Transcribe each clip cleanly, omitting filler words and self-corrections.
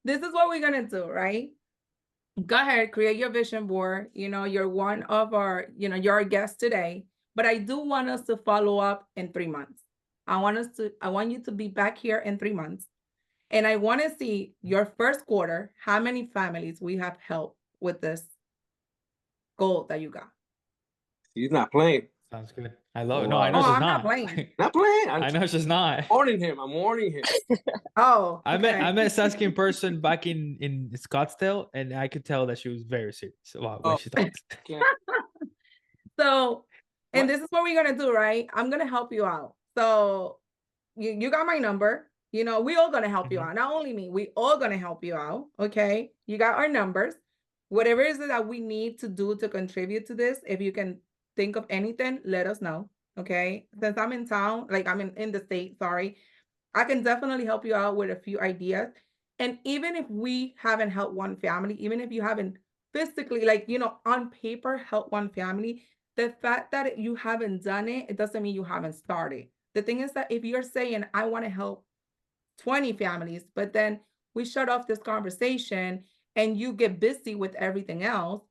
this is what we're gonna do, right? Go ahead, create your vision board. You're one of our, you're our guest today, but I do want us to follow up in 3 months. I want you to be back here in 3 months. And I want to see your first quarter, how many families we have helped with this goal that you got. He's not playing. Sounds good. I love it. No, Wow. I know Oh, she's I'm not not. playing. Not playing. I know she's not. I'm warning him. Oh, I okay. met Saskia in person back in Scottsdale, and I could tell that she was very serious about what she thought. So, and What? this is what we're gonna do, right? I'm gonna help you out. So you got my number. We all gonna help you out. Not only me, we all gonna help you out. Okay. You got our numbers. Whatever it is that we need to do to contribute to this, if you can think of anything, let us know. Okay. Since I'm in town, like I'm in the state, sorry, I can definitely help you out with a few ideas. And even if we haven't helped one family, even if you haven't physically, like, on paper, helped one family, the fact that you haven't done it, it doesn't mean you haven't started. The thing is that if you're saying, I want to help 20 families, but then we shut off this conversation and you get busy with everything else,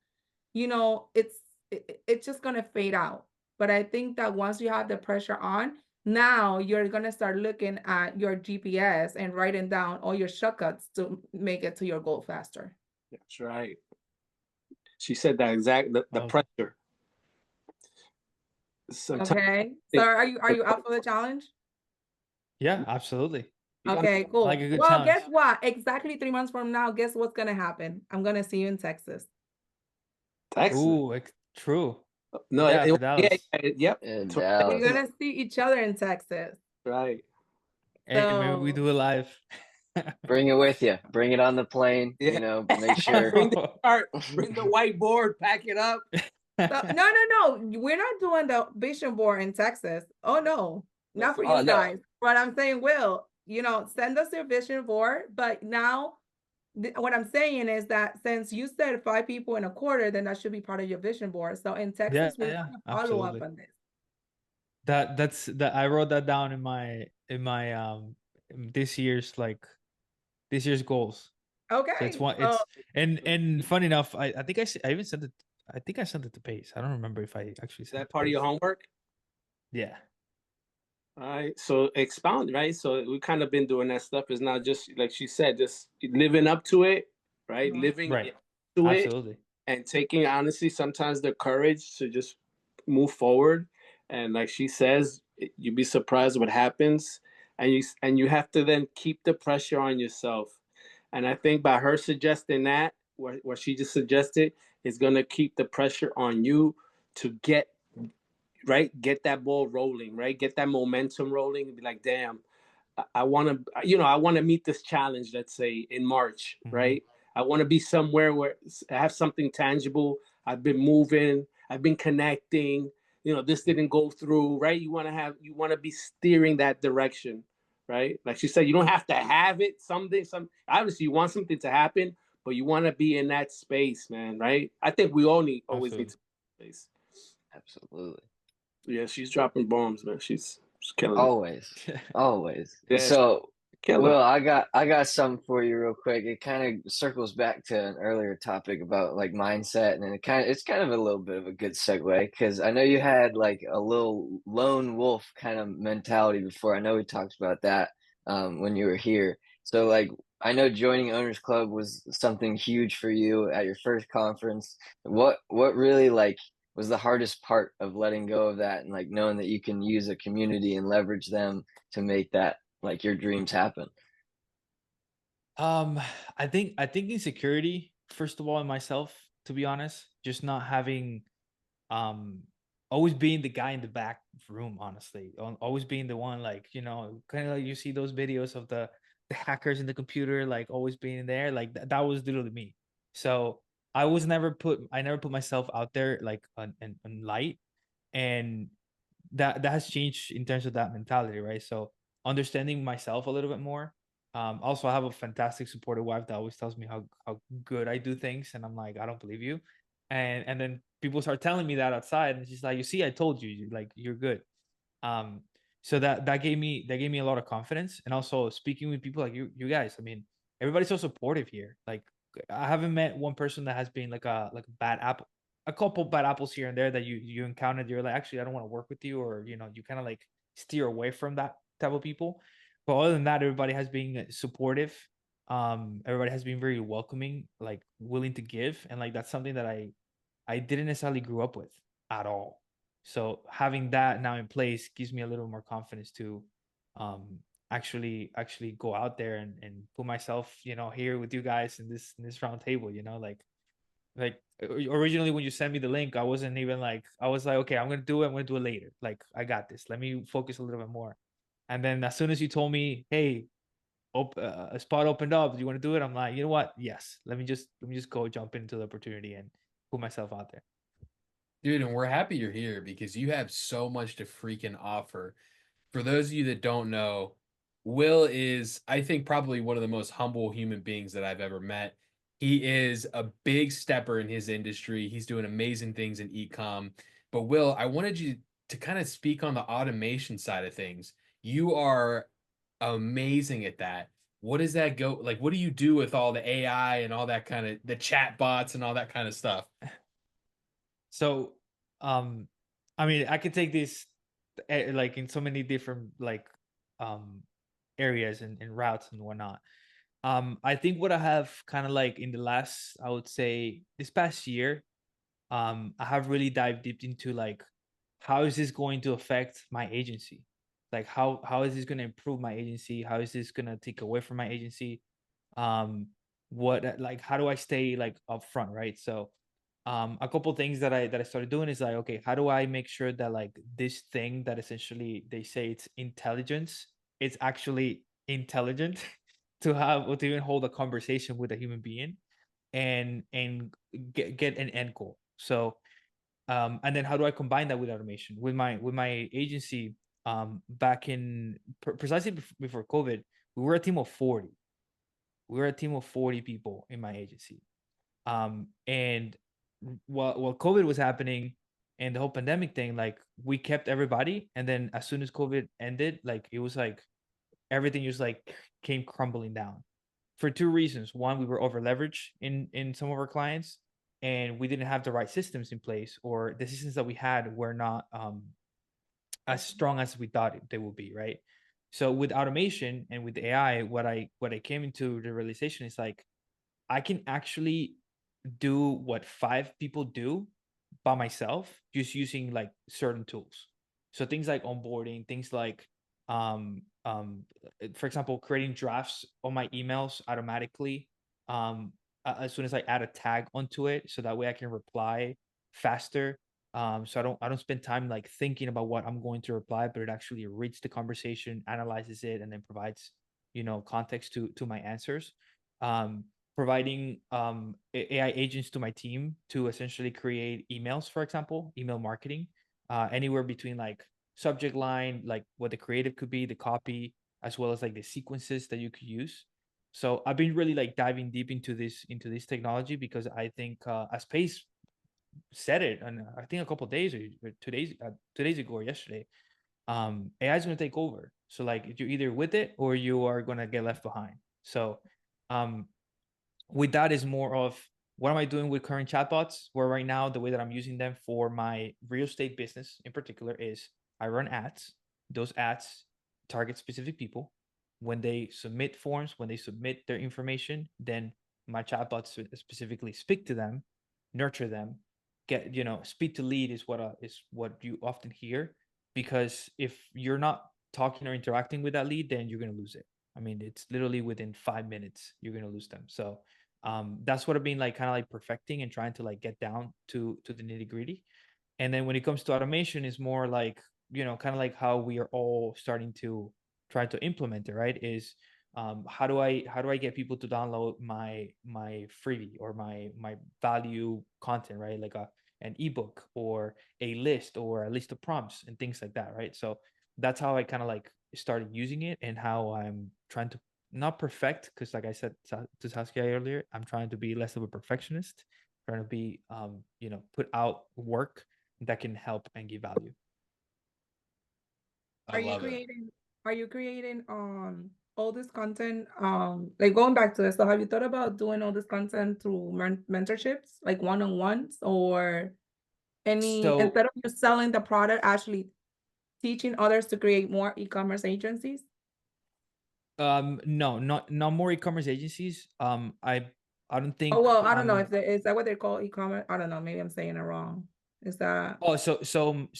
it's just going to fade out. But I think that once you have the pressure on, now you're going to start looking at your GPS and writing down all your shortcuts to make it to your goal faster. That's right. She said that exact, the pressure. Sometimes okay. So are you up for the challenge? Yeah, absolutely. Okay, cool. Like a good well, challenge. Guess what? Exactly 3 months from now, guess what's going to happen? I'm going to see you in Texas. Texas? Ooh, true. No, yeah, yep. We're going to see each other in Texas. Right. So, maybe we do it live. Bring it with you. Bring it on the plane. Yeah. Make sure. Bring the chart, bring the whiteboard, pack it up. So, no. We're not doing the vision board in Texas. Oh, no. Not for you guys. No. But I'm saying, Will, send us your vision board. But now, what I'm saying is that since you said 5 people in a quarter, then that should be part of your vision board. So in Texas, we're going to follow up on this. That's I wrote that down in my this year's goals. Okay. So it's one. It's and funny enough, I think I even sent it. I think I sent it to Pace. I don't remember if I actually sent that part of your homework. Yeah. All right. So expound, right? So we kind of been doing that stuff. It's not just like she said, just living up to it, right? Mm-hmm. Living to Absolutely. it, and taking honestly sometimes the courage to just move forward. And like she says, you'd be surprised what happens, and you have to then keep the pressure on yourself. And I think by her suggesting that, what she just suggested, is going to keep the pressure on you to get that ball rolling, right? Get that momentum rolling and be like, damn, I want to meet this challenge, let's say in March, right? I want to be somewhere where I have something tangible. I've been moving, I've been connecting, this didn't go through, right? You want to be steering that direction, right? Like she said, you don't have to have it. Obviously you want something to happen, but you want to be in that space, man, right? I think we all always need to be in space. Absolutely. Yeah, she's dropping bombs, man. She's killing always. Yeah, so Will, I got something for you real quick. It kind of circles back to an earlier topic about like mindset, and it's kind of a little bit of a good segue because I know you had like a little lone wolf kind of mentality before. I know we talked about that when you were here. So like I know joining Owners Club was something huge for you at your first conference. What really like was the hardest part of letting go of that and like knowing that you can use a community and leverage them to make that like your dreams happen? I think insecurity, first of all, in myself, to be honest, just not having always being the guy in the back room, honestly, always being the one, like, kind of like you see those videos of the hackers in the computer, like always being there, like that was literally me. So I never put myself out there like on light, and that has changed in terms of that mentality, right? So understanding myself a little bit more. Also, I have a fantastic supportive wife that always tells me how good I do things, and I'm like, I don't believe you, and then people start telling me that outside, and she's like, you see, I told you, like, you're good. So that gave me a lot of confidence, and also speaking with people like you guys. I mean, everybody's so supportive here. Like I haven't met one person that has been like a bad apple, a couple bad apples here and there that you encountered. You're like, actually, I don't want to work with you, or you kind of like steer away from that type of people. But other than that, everybody has been supportive. Everybody has been very welcoming, like willing to give, and like that's something that I didn't necessarily grew up with at all. So having that now in place gives me a little more confidence to um actually go out there and put myself, here with you guys in this round table, like originally when you sent me the link, I wasn't even like, I was like, okay, I'm gonna do it later. Like I got this. Let me focus a little bit more. And then as soon as you told me, hey, a spot opened up, do you want to do it? I'm like, you know what? Yes. Let me just go jump into the opportunity and put myself out there. Dude, and we're happy you're here because you have so much to freaking offer. For those of you that don't know, Will is, I think, probably one of the most humble human beings that I've ever met. He is a big stepper in his industry. He's doing amazing things in ecom. But Will, I wanted you to kind of speak on the automation side of things. You are amazing at that. What does that go like? What do you do with all the AI and all that kind of the chat bots and all that kind of stuff? So, um, I mean, I could take this like in so many different like um areas and routes and whatnot. I think what I have kind of like in the last, I would say this past year, I have really dived deep into like how is this going to affect my agency? Like how is this going to improve my agency? How is this going to take away from my agency? What like how do I stay like upfront, right? So a couple things that I started doing is like, okay, how do I make sure that like this thing that essentially they say it's intelligence, it's actually intelligent to have or to even hold a conversation with a human being and get an end goal. So and then how do I combine that with automation with my agency? Back in precisely before COVID, we were a team of 40. We were a team of 40 people in my agency. And while COVID was happening and the whole pandemic thing, like we kept everybody, and then as soon as COVID ended, like it was like everything just like came crumbling down for two reasons. One, we were over leveraged in some of our clients, and we didn't have the right systems in place, or the systems that we had were not as strong as we thought they would be, right? So with automation and with AI, what I came into the realization is like I can actually do what five people do by myself just using like certain tools. So things like onboarding, things like um um for example, creating drafts on my emails automatically as soon as I add a tag onto it, so that way I can reply faster. So I don't spend time like thinking about what I'm going to reply, but it actually reads the conversation, analyzes it, and then provides context to my answers. um Providing AI agents to my team to essentially create emails, for example, email marketing, anywhere between like subject line, like what the creative could be, the copy, as well as like the sequences that you could use. So I've been really like diving deep into this technology because I think as Pace said it, and I think a couple of days or 2 days ago or yesterday, AI is going to take over. So like you're either with it or you are going to get left behind. So um, with that is more of what am I doing with current chatbots, where right now the way that I'm using them for my real estate business in particular is I run ads. Those ads target specific people. When they submit forms, when they submit their information, then my chatbots specifically speak to them, nurture them, get speed to lead is what you often hear, because if you're not talking or interacting with that lead, then you're going to lose it. I mean, it's literally within 5 minutes you're going to lose them. So that's what I've been like kind of like perfecting and trying to like get down to the nitty gritty. And then when it comes to automation, is more like kind of like how we are all starting to try to implement it, right? Is how do I get people to download my freebie or my value content, right? Like an ebook or a list or a list of prompts and things like that, right? So that's how I kind of like started using it, and how I'm trying to not perfect, because like I said to Saskia earlier, I'm trying to be less of a perfectionist, trying to be put out work that can help and give value. I Are you love it. creating are you creating all this content, like going back to this, so have you thought about doing all this content through mentorships, like one-on-ones, or any, So instead of you selling the product, actually teaching others to create more e-commerce agencies? no, not more e-commerce agencies. I don't Oh, think well, I don't know if is that what they call e-commerce? I don't know, maybe I'm saying it wrong. Is that Oh, so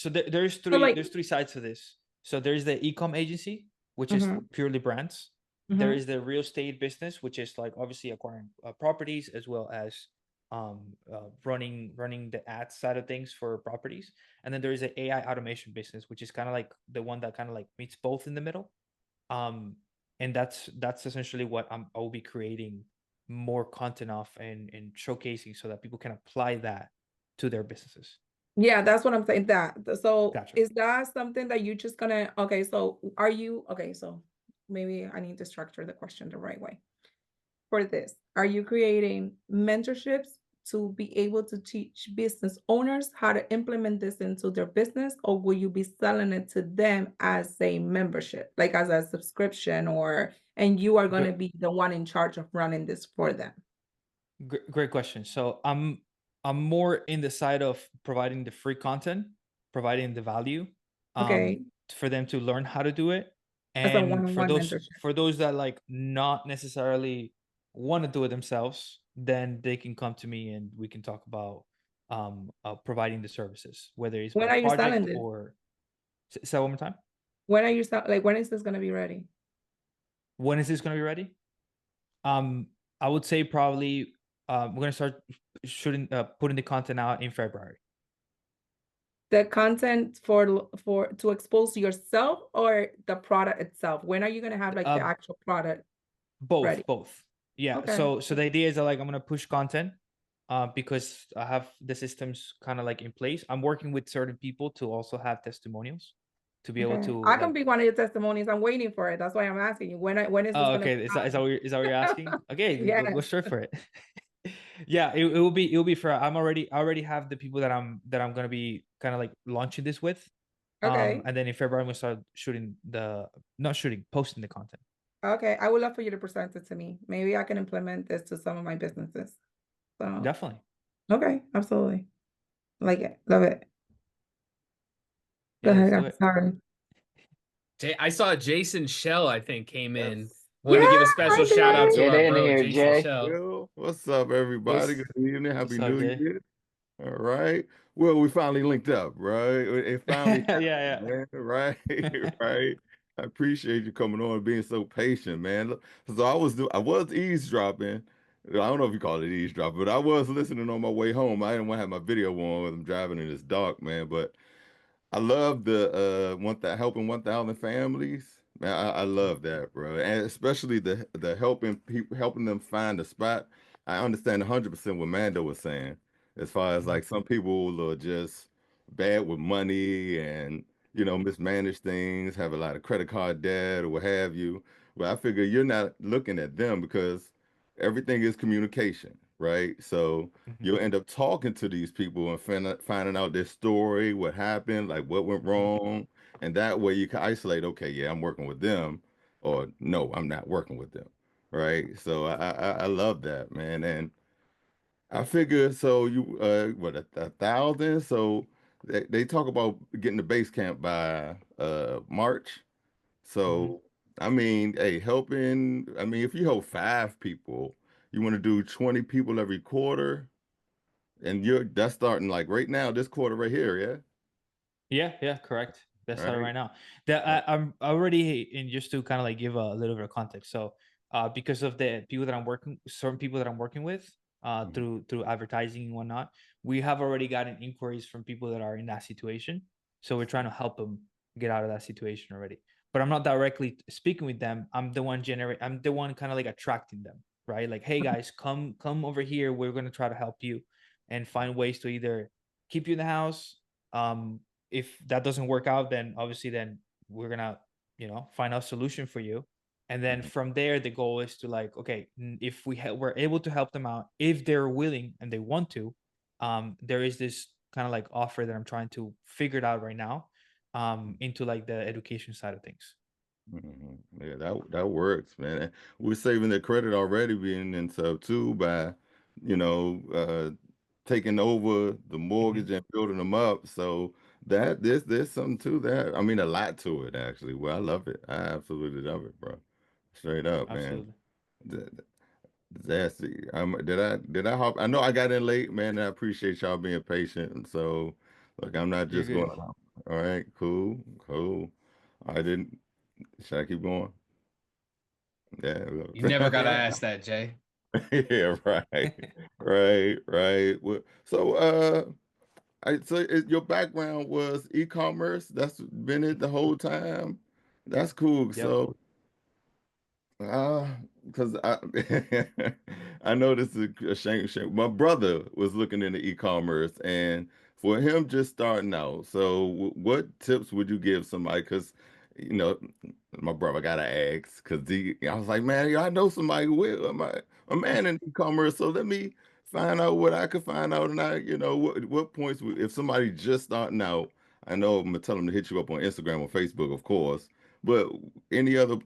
there's so three like there's three sides to this. So there's the e-com agency, which is mhm, purely brands. There mhm. is the real estate business, which is like obviously acquiring properties as well as running the ad side of things for properties. And then there is a AI automation business, which is kind of like the one that kind of like meets both in the middle. Um, and that's essentially what I will be creating more content of and showcasing so that people can apply that to their businesses. Yeah, that's what I'm saying. So Gotcha. is that something that you just gonna, okay, so are you, okay, so maybe I need to structure the question the right way. For this, are you creating mentorships to be able to teach business owners how to implement this into their business, or will you be selling it to them as a membership, like as a subscription, or and you are going to Great, be the one in charge of running this for them? great question. So I'm more in the side of providing the free content, providing the value, Okay, for them to learn how to do it, as a and one-on-one mentorship. for those that like not necessarily want to do it themselves, then they can come to me and we can talk about providing the services, whether it's by When are you selling project this? or say one more time. When are you like when is this going to be ready? When is this going to be ready? Um, I would say probably we're gonna start shooting putting the content out in February. The content for to expose yourself or the product itself? When are you going to have like the Uh, actual product ready? both. Yeah. Okay. So the idea is that like I'm gonna push content, because I have the systems kind of like in place. I'm working with certain people to also have testimonials, to be able Okay. to I can like. be one of your testimonies. I'm waiting for it. That's why I'm asking you. When is this Oh, gonna okay. be Is that what you're asking? live? Okay, Yes. go straight for it. Yeah, it will be for. I already have the people that I'm gonna be kind of like launching this with. Okay. And then in February I'm gonna start shooting the not shooting, posting the content. Okay. I would love for you to present it to me. Maybe I can implement this to some of my businesses. So Definitely. okay, absolutely. Like it. Love it. Go Yeah, let's ahead. do I'm it. sorry. I saw Jason Shell, I think, came in. Yes. Yeah, Wanted to give a special hi shout out Jay. to Get our in bro, here, Jason Jay. Shell. Yo, what's up, everybody? What's Good evening. Happy what's up, New Jay? Year. All right. Well, we finally linked up, right? It finally Yeah, happened, yeah. man. Right, right. I appreciate you coming on and being so patient, man. Look, so I was eavesdropping. I don't know if you call it eavesdropping, but I was listening on my way home. I didn't want to have my video on when I'm driving in this dark, man. But I love the one that helping 1,000 families. Man, I love that, bro. And especially the helping people helping them find a spot. I understand 100% what Mando was saying, as far as Mhm, like some people are just bad with money and mismanage things, have a lot of credit card debt or what have you. But I figure you're not looking at them because everything is communication, right? So mhm, you'll end up talking to these people and finding out their story, what happened, like what went mhm, wrong. And that way you can isolate, okay, yeah, I'm working with them, or no, I'm not working with them. Right. So I love that, man. And I figure so you what a thousand. So they talk about getting the base camp by March. mhm. So I mean, hey, helping, I mean, if you help 5 people, you want to do 20 people every quarter. And that's starting like right now, this quarter right here, yeah? Yeah, correct. That's started Right. right now. Uh, I'm already in, just to kind of like give a little bit of context. So, because of the people that certain people that I'm working with, mhm, through advertising and whatnot, we have already gotten inquiries from people that are in that situation. So we're trying to help them get out of that situation already. But I'm not directly speaking with them. I'm the one kind of like attracting them, right? Like, hey guys, come over here. We're gonna try to help you and find ways to either keep you in the house, um if that doesn't work out, then obviously then we're gonna find a solution for you. And then mhm, from there the goal is to like, okay, if we're able to help them out, if they're willing and they want to, there is this kind of like offer that I'm trying to figure it out right now, into like the education side of things. Yeah, that works, man. And we're saving the credit already being in sub two by, taking over the mortgage and building them up. So that there's something to that. I mean, a lot to it actually. Well, I love it. I absolutely love it, bro. Straight up, man. Absolutely. Th- That's it. Did I hop? I know I got in late, man. And I appreciate y'all being patient. And so, look, I'm not You're just going. good. All right, cool, cool. I didn't. Should I keep going? Yeah. You never gotta Yeah. ask that, Jay. Yeah, right. Right. Well, so your background was e-commerce. That's been it the whole time. That's cool. Yep. So Uh, because I I know this is a shame. My brother was looking into e-commerce, and for him just starting out, so what tips would you give somebody? Because you know, my brother gotta ask, because I was like, man, I know somebody who will. I'm a man in e-commerce, so let me find out what I could find out, and what points if somebody just starting out. I know I'm gonna tell them to hit you up on Instagram or Facebook, of course. But any other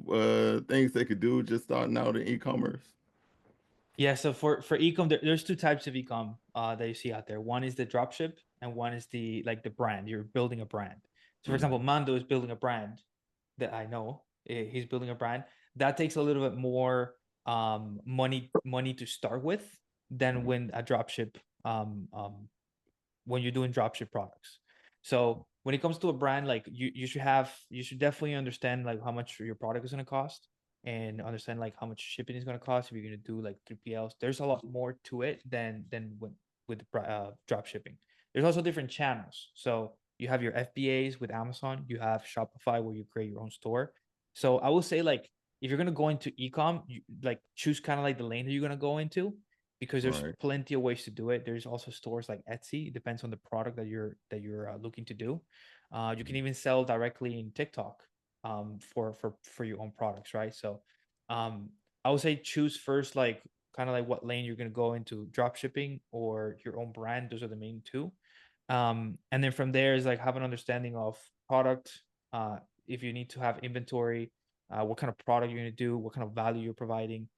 things they could do just starting out in e-commerce? Yeah, so for ecom, there's two types of ecom that you see out there. One is the dropship, and one is the brand. You're building a brand. So, for Mhm. example, Mando is building a brand that I know. He's building a brand that takes a little bit more money to start with than Mhm. when a dropship when you're doing dropship products. So when it comes to a brand, like you should definitely understand like how much your product is going to cost, and understand like how much shipping is going to cost if you're going to do like 3PLs. There's a lot more to it than with drop shipping. There's also different channels. So you have your FBAs with Amazon, you have Shopify where you create your own store. So I will say, like, if you're going to go into ecom, like choose kind of like the lane that you're going to go into, because there's Right. plenty of ways to do it. There's also stores like Etsy. It depends on the product that you're looking to do. You can even sell directly in TikTok for your own products, right? So um, I would say choose first, like kind of like what lane you're going to go into, drop shipping or your own brand. Those are the main two. And then from there is like have an understanding of product. If you need to have inventory, what kind of product you're going to do, what kind of value you're providing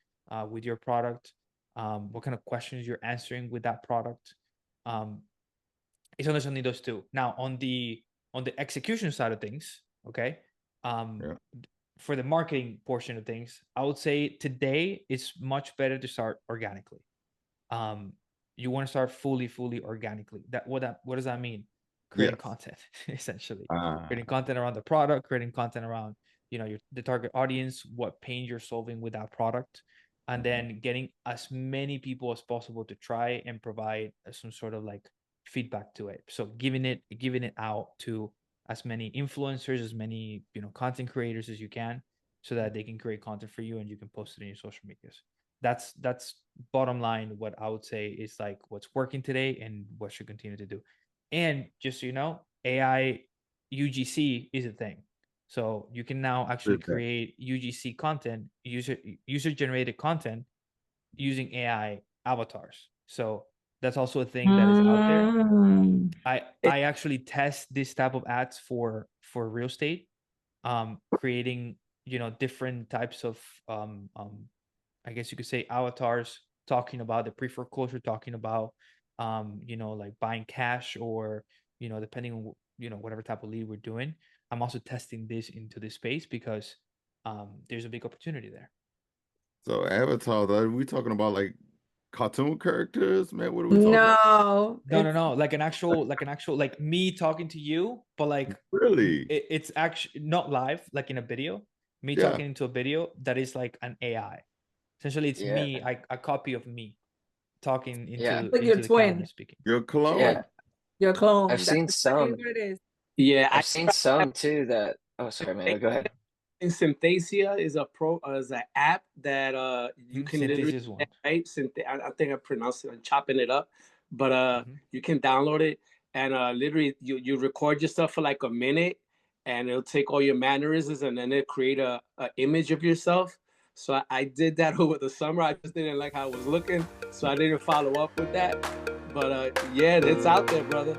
with your product, what kind of questions you're answering with that product. Um, it's understanding those two. Now on the execution side of things, okay, um, Yeah. for the marketing portion of things, I would say today it's much better to start organically. um you want to start fully organically. What does that mean? Creating Yes. content essentially, Ah. creating content around the product, creating content around the target audience, what pain you're solving with that product, and Mhm. then getting as many people as possible to try and provide some sort of like feedback to it. So giving it out to as many influencers, as many content creators as you can, so that they can create content for you and you can post it in your social medias. That's bottom line what I would say is like what's working today and what should continue to do. And just so you know, AI UGC is a thing. So you can now actually Good thing. create UGC content, user generated content, using AI avatars. So that's also a thing that is out there. Mm. I actually test this type of ads for real estate, creating different types of I guess you could say avatars, talking about the pre-foreclosure, talking about like buying cash, or depending on whatever type of lead we're doing. I'm also testing this into this space because there's a big opportunity there. So avatars, are we talking about like cartoon characters, man? What are we talking about? No, No, it's like an actual like me talking to you, but like Really? it's actually not live, like in a video. Me Yeah. talking into a video that is like an AI. Essentially, it's Yeah, me, a copy of me talking yeah, into like your the camera twin, speaking. Your clone? yeah. your I've clone. That's seen exactly some. what it is. Yeah, I've seen some too that. Oh, sorry, man. Go ahead. Synthesia is is an app that you can literally Synthesis one. right. I think I pronounced it. I'm chopping it up, but Mhm. you can download it and literally you record yourself for like a minute, and it'll take all your mannerisms and then it'll create a image of yourself. So I did that over the summer. I just didn't like how it was looking, so I didn't follow up with that. But yeah, it's out there, brother.